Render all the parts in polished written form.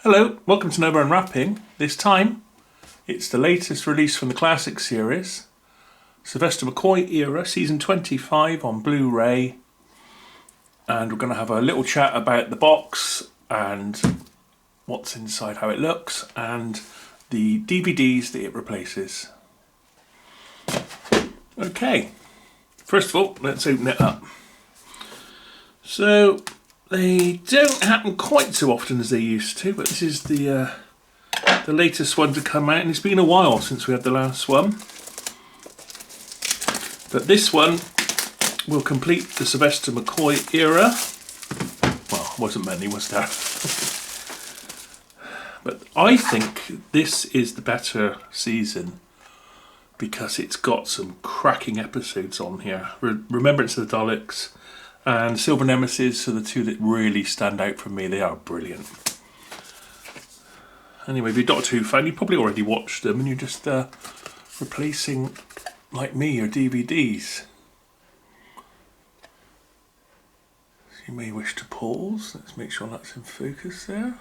Hello, welcome to Nova Unwrapping. This time, it's the latest release from the classic series, Sylvester McCoy era, season 25 on Blu-ray. And we're going to have a little chat about the box and what's inside, how it looks, and the DVDs that it replaces. Okay, first of all, let's open it up. So, they don't happen quite so often as they used to, but this is the latest one to come out, and it's been a while since we had the last one. But this one will complete the Sylvester McCoy era. Well, wasn't many, was there? But I think this is the better season because it's got some cracking episodes on here. Remembrance of the Daleks and Silver Nemesis are the two that really stand out for me. They are brilliant. Anyway, if you're a Doctor Who fan, you probably already watched them and you're just replacing, like me, your DVDs. So you may wish to pause. Let's make sure that's in focus there.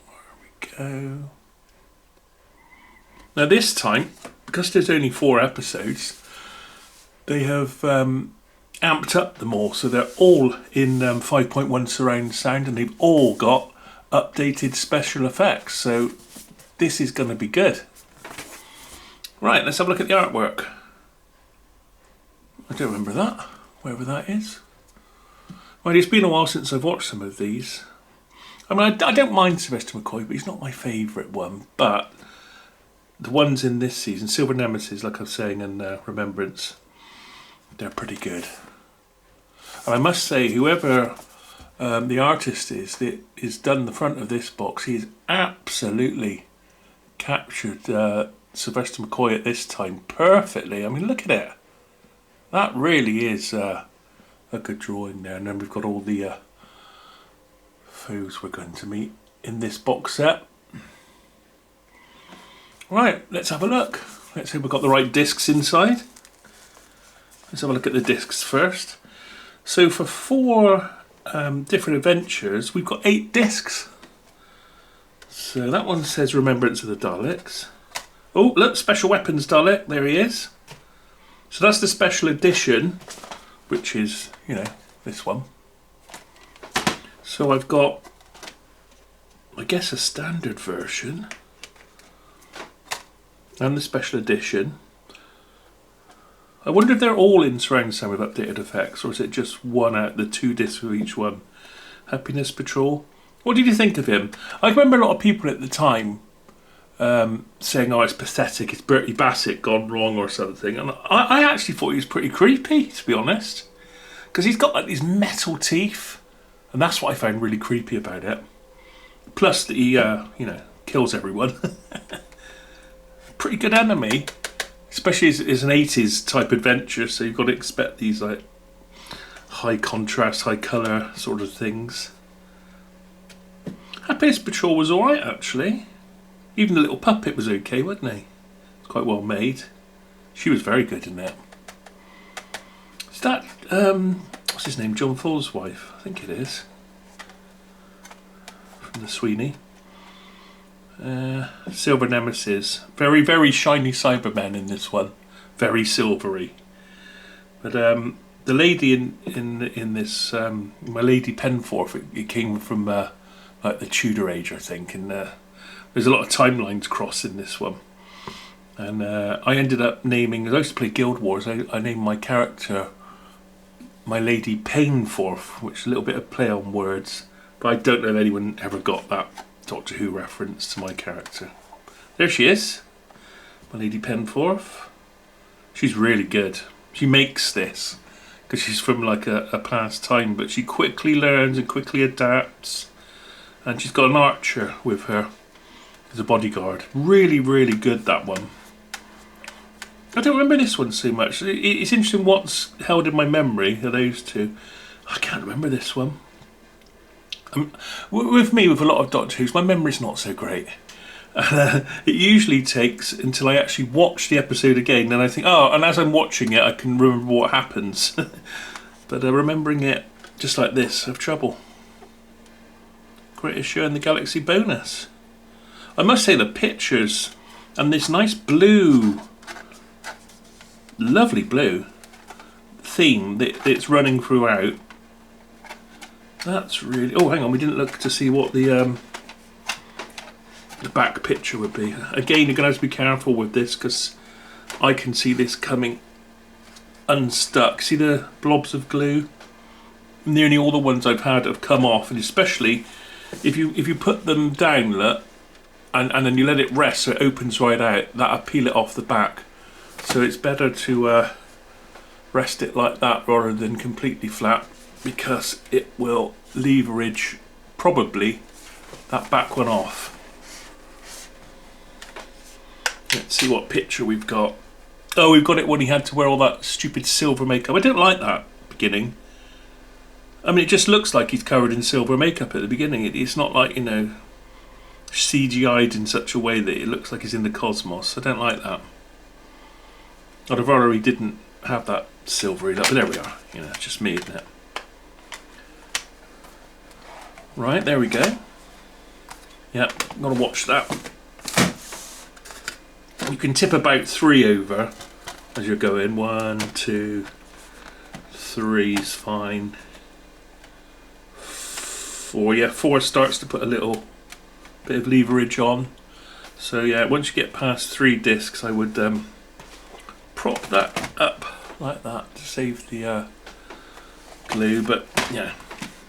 There we go. Now this time, because there's only 4 episodes, they have amped up them all, so they're all in 5.1 surround sound, and they've all got updated special effects, so this is going to be good. Right, let's have a look at the artwork. I don't remember that, wherever that is. Well, it's been a while since I've watched some of these. I mean, I don't mind Sylvester McCoy, but he's not my favourite one, but the ones in this season, Silver Nemesis, like I was saying, and Remembrance, they're pretty good. And I must say, whoever the artist is that has done the front of this box, he's absolutely captured Sylvester McCoy at this time perfectly. I mean, look at it. That really is a good drawing there. And then we've got all the foes we're going to meet in this box set. Right, let's have a look. Let's see if we've got the right discs inside. Let's have a look at the discs first. So for 4 different adventures, we've got 8 discs. So that one says Remembrance of the Daleks. Oh, look, Special Weapons Dalek, there he is. So that's the special edition, which is, you know, this one. So I've got, I guess, a standard version and the special edition. I wonder if they're all in surround sound with updated effects, or is it just one out of the 2 discs of each one? Happiness Patrol. What did you think of him? I remember a lot of people at the time saying, oh, it's pathetic, it's Bertie Bassett gone wrong or something. And I actually thought he was pretty creepy, to be honest. Because he's got like these metal teeth, and that's what I found really creepy about it. Plus that he, you know, kills everyone. Pretty good enemy, especially as an 80s type adventure, so you've got to expect these like high contrast, high colour sort of things. Happiness Patrol was alright actually. Even the little puppet was okay, wasn't he? It's quite well made. She was very good in it. Is that what's his name? John Fall's wife? I think it is. From the Sweeney. Silver Nemesis. Very, very shiny Cybermen in this one. Very silvery. But the lady in this, my Lady Penforth, it came from like the Tudor age, I think. And there's a lot of timelines crossed in this one. And I ended up naming, as I used to play Guild Wars, I named my character my Lady Painforth, which is a little bit of play on words. But I don't know if anyone ever got that Doctor Who reference to my character. There she is, my Lady Penforth. She's really good. She makes this because she's from like a past time, but she quickly learns and quickly adapts, and she's got an archer with her as a bodyguard. Really, really good, that one. I don't remember this one so much. It's interesting what's held in my memory of those two. I can't remember this one. With me, with a lot of Doctor Who's, my memory's not so great. It usually takes until I actually watch the episode again, and I think, oh, and as I'm watching it, I can remember what happens. But remembering it just like this, I have trouble. Greatest Show in the Galaxy bonus. I must say the pictures and this nice blue, lovely blue theme that's running throughout. That's really... Oh, hang on, we didn't look to see what the back picture would be. Again, you're going to have to be careful with this because I can see this coming unstuck. See the blobs of glue? Nearly all the ones I've had have come off, and especially if you put them down, look, and then you let it rest so it opens right out, that'll peel it off the back. So it's better to rest it like that rather than completely flat, because it will leverage probably that back one off. Let's see what picture we've got. Oh, we've got it when he had to wear all that stupid silver makeup. I didn't like that beginning. I mean, it just looks like he's covered in silver makeup at the beginning. It's not like, you know, CGI'd in such a way that it looks like he's in the cosmos. I don't like that. I'd have rather he didn't have that silvery look, but there we are. You know, it's just me, isn't it? Right, there we go. Yep, gotta watch that. You can tip about 3 over as you're going. 1, 2, 3 is fine. 4, yeah, 4 starts to put a little bit of leverage on. So yeah, once you get past 3 discs, I would prop that up like that to save the glue. But yeah,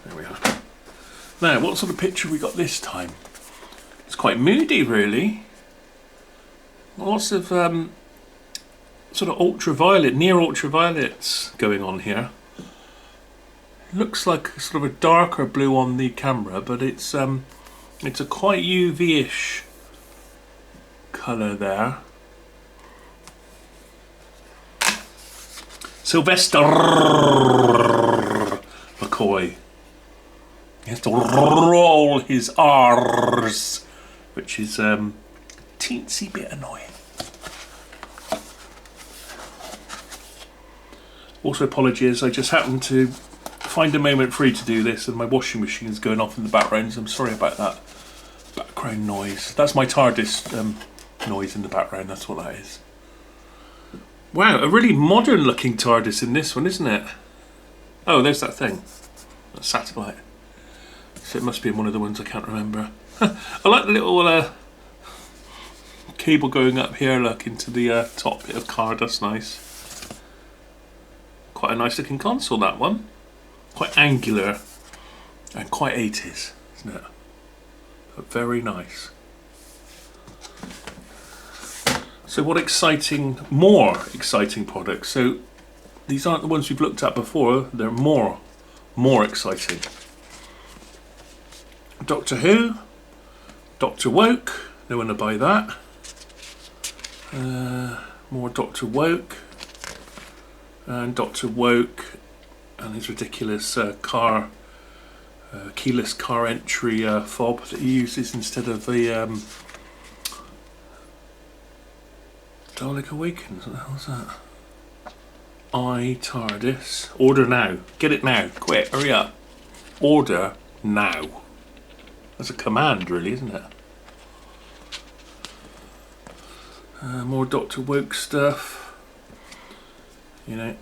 there we are. Now, what sort of picture we got this time? It's quite moody, really. Lots of sort of ultraviolet, near ultraviolets going on here. Looks like sort of a darker blue on the camera, but it's a quite UV-ish colour there. Sylvester McCoy. He has to roll his R's, which is teensy bit annoying. Also, apologies, I just happened to find a moment free to do this and my washing machine is going off in the background, so I'm sorry about that background noise. That's my TARDIS noise in the background, that's what that is. Wow, a really modern looking TARDIS in this one, isn't it? Oh, there's that thing. That satellite. So it must be in one of the ones I can't remember. I like the little cable going up here, look, into the top bit of car. That's nice. Quite a nice looking console, that one. Quite angular and quite 80s, isn't it? But very nice. So what exciting, more exciting products. So these aren't the ones we've looked at before, they're more exciting. Doctor Who, Doctor Woke, no one to buy that. More Doctor Woke, and Doctor Woke and his ridiculous keyless car entry fob that he uses instead of the Dalek Awakens. What the hell's that? TARDIS. Order now. Get it now. Quick, hurry up. Order now. That's a command, really, isn't it? More Doctor Woke stuff. You know,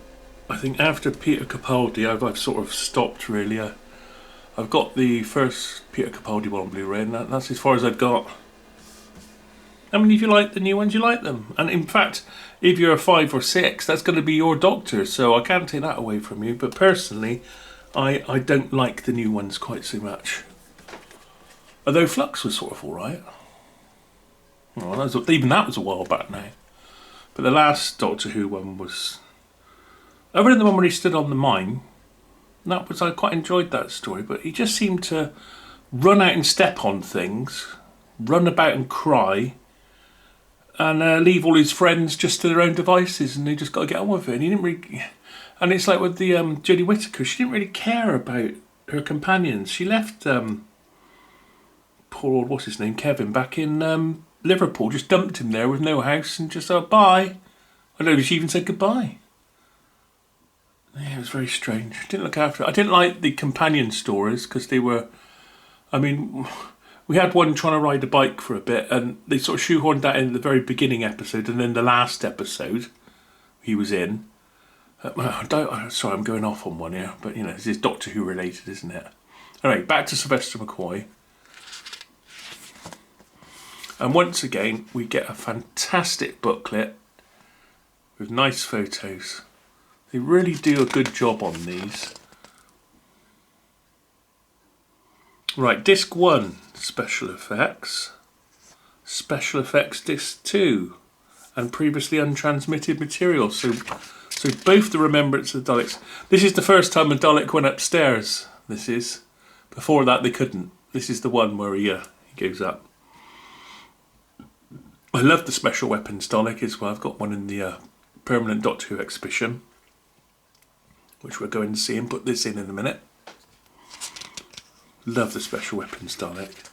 I think after Peter Capaldi, I've sort of stopped, really. I've got the first Peter Capaldi one on Blu-ray, and that's as far as I've got. I mean, if you like the new ones, you like them. And in fact, if you're a 5 or 6, that's going to be your Doctor, so I can't take that away from you. But personally, I don't like the new ones quite so much. Although Flux was sort of alright. Well, even that was a while back now. But the last Doctor Who one was... Other than the one where he stood on the mine, I quite enjoyed that story, but he just seemed to run out and step on things, run about and cry, and leave all his friends just to their own devices, and they just got to get on with it. And he didn't really... And it's like with the Jodie Whittaker, she didn't really care about her companions. She left poor old, what's his name, Kevin, back in Liverpool just dumped him there with no house and just, oh, bye. I don't know if she even said goodbye. Yeah, it was very strange. Didn't look after it. I didn't like the companion stories because they were, I mean, we had one trying to ride a bike for a bit and they sort of shoehorned that in the very beginning episode, and then the last episode he was in. Sorry, I'm going off on one here, but this is Doctor Who related, isn't it? Anyway, back to Sylvester McCoy. And once again, we get a fantastic booklet with nice photos. They really do a good job on these. Right, disc 1, special effects. Special effects disc 2, and previously untransmitted material. So both the Remembrance of the Daleks. This is the first time a Dalek went upstairs. This is. Before that they couldn't. This is the one where he goes up. I love the special weapons Dalek as well. I've got one in the permanent Doctor Who exhibition, which we're going to see and put this in a minute. Love the special weapons Dalek.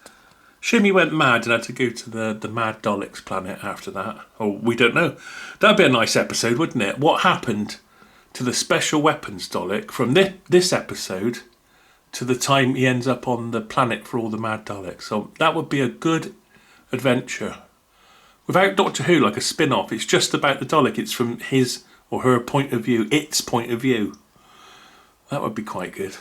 Shame he went mad and had to go to the Mad Daleks planet after that. Oh, we don't know. That'd be a nice episode, wouldn't it? What happened to the special weapons Dalek from this episode to the time he ends up on the planet for all the Mad Daleks? So that would be a good adventure. Without Doctor Who, like a spin-off, it's just about the Dalek. It's from his or her point of view, its point of view. That would be quite good.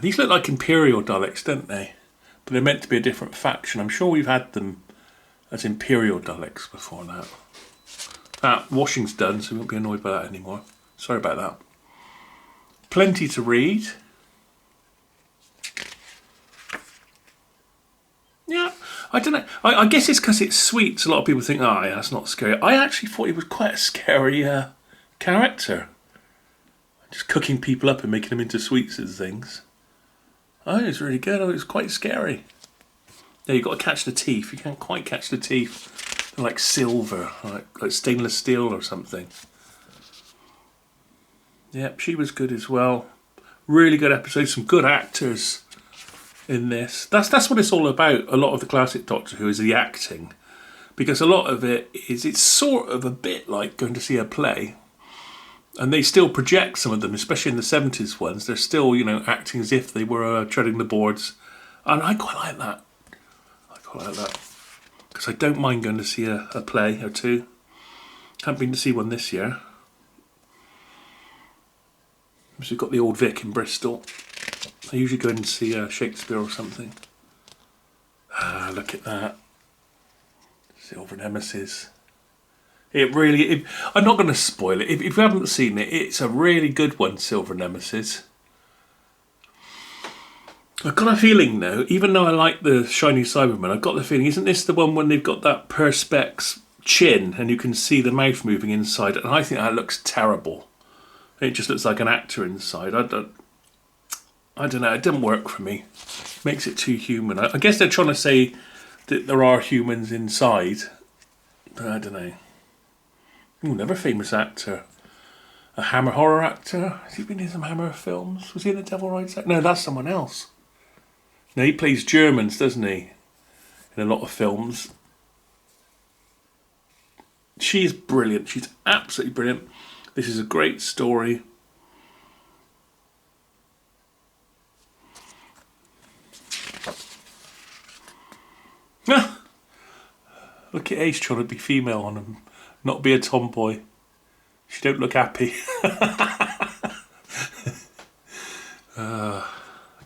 These look like Imperial Daleks, don't they? But they're meant to be a different faction. I'm sure we've had them as Imperial Daleks before now. Washing's done, so we won't be annoyed by that anymore. Sorry about that. Plenty to read. Yeah, I don't know. I guess it's because it's sweet. So a lot of people think, oh yeah, that's not scary. I actually thought he was quite a scary character. Just cooking people up and making them into sweets and things. Oh, it was really good. Oh, it was quite scary. Yeah, you've got to catch the teeth. You can't quite catch the teeth. They're like silver, like stainless steel or something. Yep, she was good as well. Really good episode. Some good actors in this. That's what it's all about. A lot of the classic Doctor Who is the acting. Because a lot of it's sort of a bit like going to see a play. And they still project some of them, especially in the 70s ones. They're still, acting as if they were treading the boards. And I quite like that. Because I don't mind going to see a play or two. Haven't been to see one this year. So we've got the Old Vic in Bristol. I usually go in and see Shakespeare or something. Look at that. Silver Nemesis. I'm not going to spoil it. If you haven't seen it, it's a really good one, Silver Nemesis. I've got a feeling though, even though I like the shiny Cybermen, I've got the feeling, isn't this the one when they've got that Perspex chin and you can see the mouth moving inside? And I think that looks terrible. It just looks like an actor inside. I don't know, it didn't work for me. Makes it too human. I guess they're trying to say that there are humans inside, but I don't know. Another famous actor. A Hammer horror actor. Has he been in some Hammer films? Was he in the Devil Rides Out? No, that's someone else. No, he plays Germans, doesn't he? In a lot of films. She's brilliant. She's absolutely brilliant. This is a great story. Look at Ace trying to be female on him. Not be a tomboy. She don't look happy.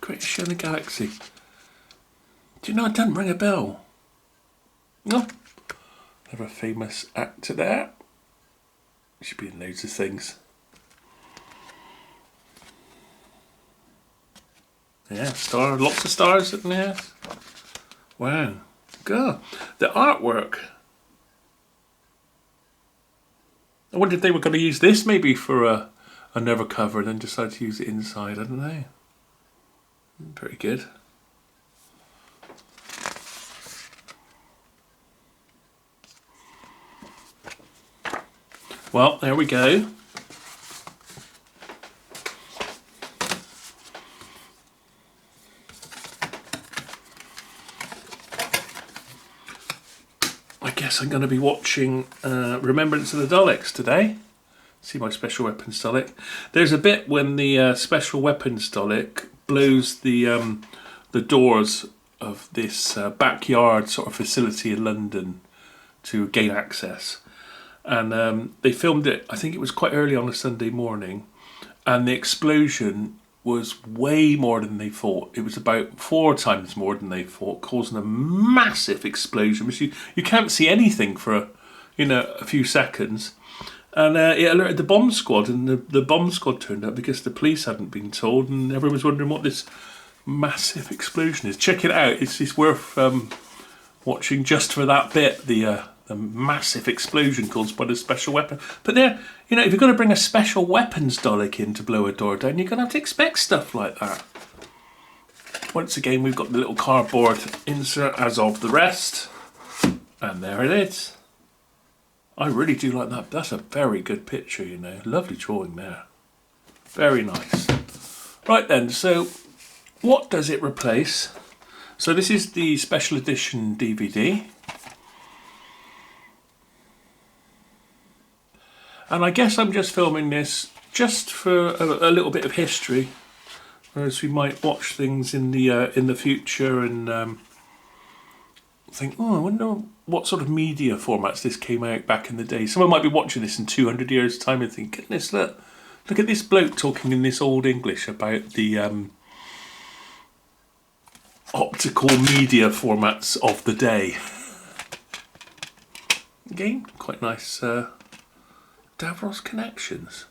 Greatest show in the galaxy. Do you know it doesn't ring a bell? No. Another famous actor there. Should be in loads of things. Yeah, lots of stars in there. Wow. God. The artwork. I wonder if they were going to use this maybe for another cover and then decide to use it inside. I don't know. Pretty good. Well, there we go. Daleks. I'm going to be watching Remembrance of the Daleks today. See my special weapons Dalek. There's a bit when the special weapons Dalek blows the doors of this backyard sort of facility in London to gain access. And they filmed it, I think it was quite early on a Sunday morning. And the explosion was way more than they thought. It was about 4 times more than they thought, causing a massive explosion, which you can't see anything for a few seconds. And it alerted the bomb squad, and the bomb squad turned up because the police hadn't been told, and everyone was wondering what this massive explosion is. Check it out. It's worth watching just for that bit, the massive explosion caused by the special weapon. But there, if you're going to bring a special weapons Dalek in to blow a door down, you're going to have to expect stuff like that. Once again, we've got the little cardboard insert as of the rest. And there it is. I really do like that. That's a very good picture, Lovely drawing there. Very nice. Right then, so what does it replace? So this is the special edition DVD. And I guess I'm just filming this just for a little bit of history, whereas we might watch things in the future and think, oh, I wonder what sort of media formats this came out back in the day. Someone might be watching this in 200 years' time and think, goodness, look at this bloke talking in this old English about the optical media formats of the day. Again, quite nice. Davros connections.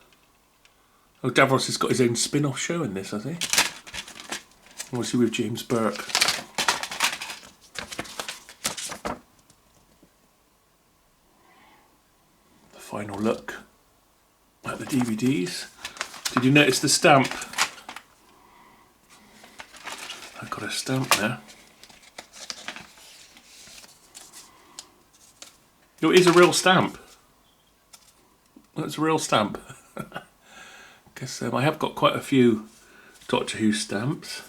Oh, Davros has got his own spin-off show in this, has he? Obviously with James Burke. The final look at the DVDs. Did you notice the stamp? I've got a stamp there. Oh, it is a real stamp. That's a real stamp. Because I have got quite a few Doctor Who stamps.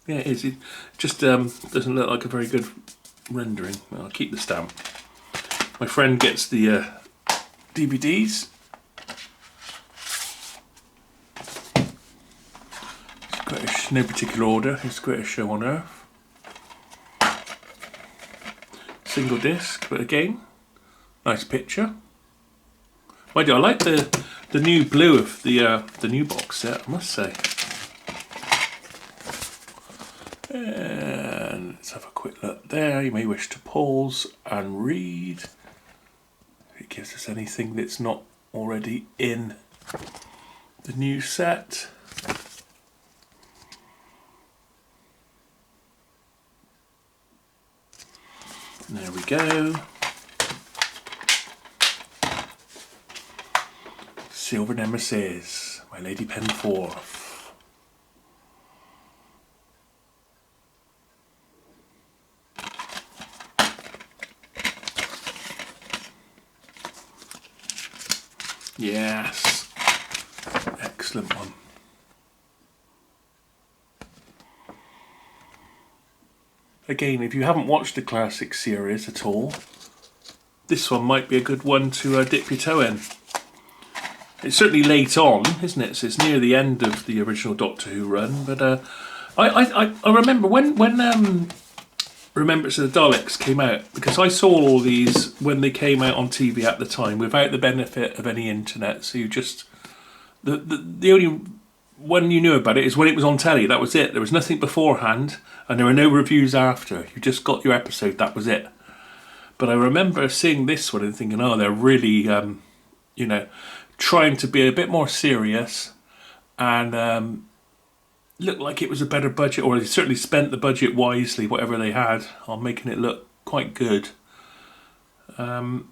Yeah, it is. It just doesn't look like a very good rendering. Well, I'll keep the stamp. My friend gets the DVDs. Scottish, no particular order. It's Greatest Show on Earth. Single disc, but again, nice picture. Mind you, I like the new blue of the new box set, I must say. And let's have a quick look there. You may wish to pause and read. If it gives us anything that's not already in the new set. And there we go. Silver Nemesis, My Lady Penforth. Yes, excellent one. Again, if you haven't watched the classic series at all, this one might be a good one to dip your toe in. It's certainly late on, isn't it? So it's near the end of the original Doctor Who run. But I remember when Remembrance of the Daleks came out, because I saw all these when they came out on TV at the time without the benefit of any internet. So you just the only when you knew about it is when it was on telly. That was it. There was nothing beforehand, and there were no reviews after. You just got your episode. That was it. But I remember seeing this one and thinking, oh, they're really, trying to be a bit more serious, and looked like it was a better budget, or they certainly spent the budget wisely, whatever they had, on making it look quite good. And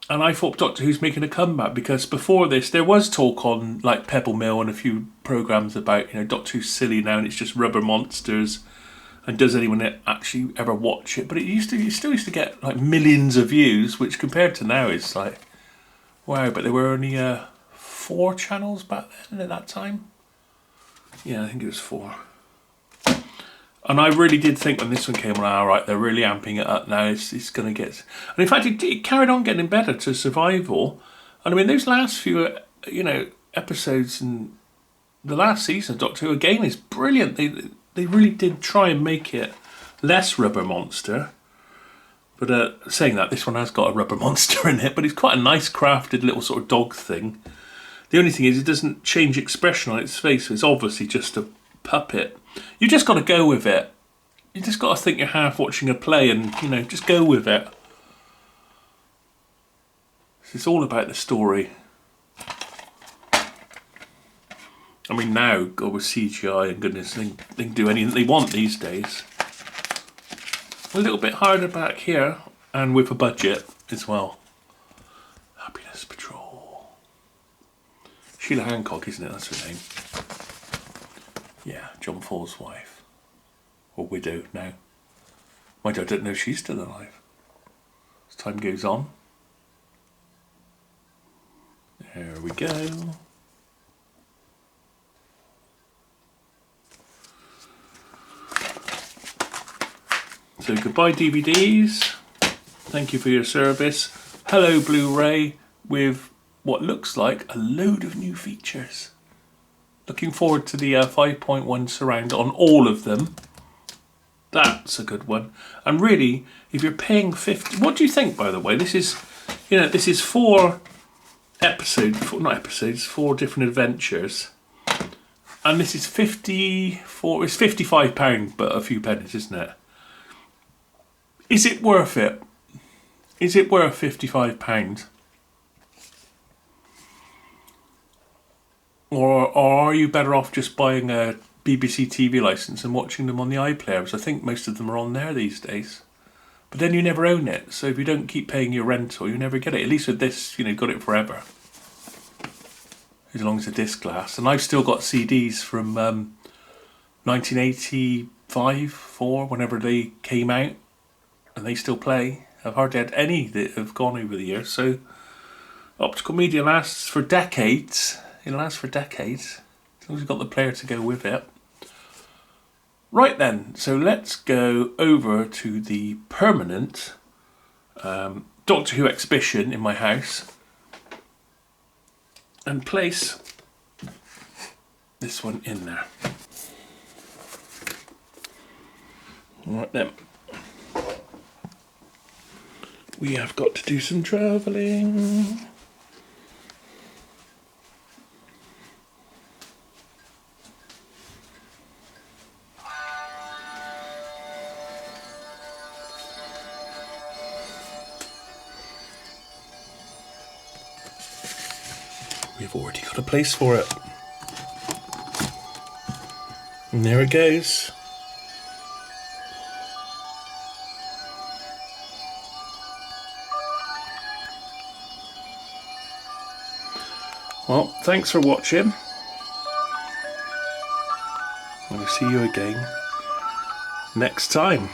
I thought Doctor Who's making a comeback, because before this there was talk on like Pebble Mill and a few programmes about Doctor Who's silly now and it's just rubber monsters, and does anyone actually ever watch it? But you still used to get like millions of views, which compared to now is like wow. But there were only 4 channels back then at that time. Yeah, I think it was 4. And I really did think when this one came on, all right, they're really amping it up now. It's going to get... And in fact, it carried on getting better to Survival. And I mean, those last few, episodes in the last season of Doctor Who, again, is brilliant. They really did try and make it less rubber monster. But saying that, this one has got a rubber monster in it, but it's quite a nice crafted little sort of dog thing. The only thing is it doesn't change expression on its face, so it's obviously just a puppet. You just got to go with it. You just got to think you're half watching a play and, just go with it. It's all about the story. I mean, now, God, with CGI and goodness, they can do anything they want these days. A little bit harder back here, and with a budget as well. Happiness Patrol. Sheila Hancock, isn't it? That's her name. Yeah, John Fall's wife. Or widow now. Mind you, I don't know if she's still alive. As time goes on. There we go. So goodbye DVDs. Thank you for your service. Hello Blu-ray with what looks like a load of new features. Looking forward to the 5.1 surround on all of them. That's a good one. And really, if you're paying 50, what do you think, by the way? This is, this is 4 different adventures. And this is it's £55, but a few pennies, isn't it? Is it worth it? Is it worth £55? Or are you better off just buying a BBC TV licence and watching them on the iPlayer? I think most of them are on there these days. But then you never own it. So if you don't keep paying your rental, you never get it. At least with this, you've got it forever. As long as the disc lasts. And I've still got CDs from 1985, 4, whenever they came out. And they still play. I've hardly had any that have gone over the years. So optical media lasts for decades. It'll last for decades. As long as you've got the player to go with it. Right then, so let's go over to the permanent Doctor Who exhibition in my house and place this one in there. Right then. We have got to do some travelling. We've already got a place for it. And there it goes. Well, thanks for watching. I'll see you again next time.